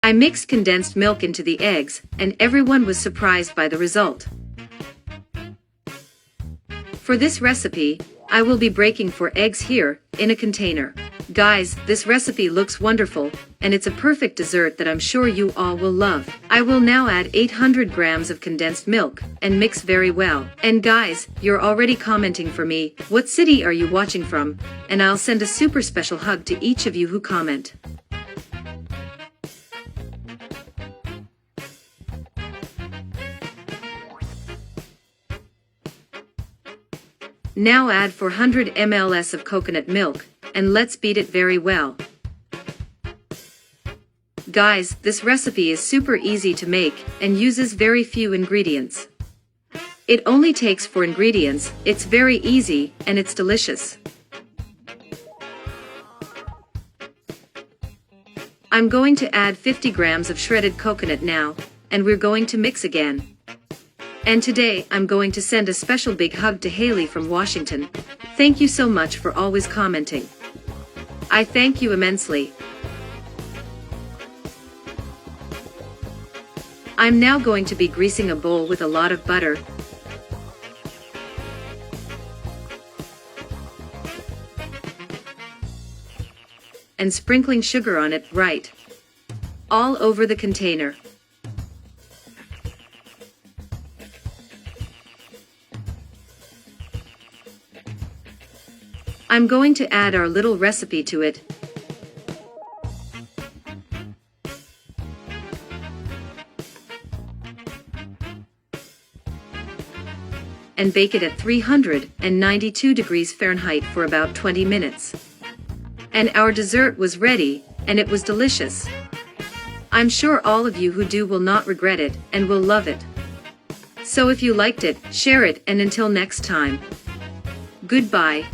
I mixed condensed milk into the eggs, and everyone was surprised by the result. For this recipe, I will be breaking 4 eggs here, in a container. Guys, this recipe looks wonderful, and it's a perfect dessert that I'm sure you all will love. I will now add 800 grams of condensed milk, and mix very well. And guys, you're already commenting for me, what city are you watching from? And I'll send a super special hug to each of you who comment. Now add 400 ml of coconut milk, and let's beat it very well. Guys, this recipe is super easy to make, and uses very few ingredients. It only takes 4 ingredients, it's very easy, and it's delicious. I'm going to add 50 grams of shredded coconut now, and we're going to mix again. And today, I'm going to send a special big hug to Haley from Washington. Thank you so much for always commenting. I thank you immensely. I'm now going to be greasing a bowl with a lot of butter. And sprinkling sugar on it, right all over the container. I'm going to add our little recipe to it. And bake it at 392 degrees Fahrenheit for about 20 minutes. And our dessert was ready, and it was delicious. I'm sure all of you who do will not regret it, and will love it. So if you liked it, share it, and until next time. Goodbye.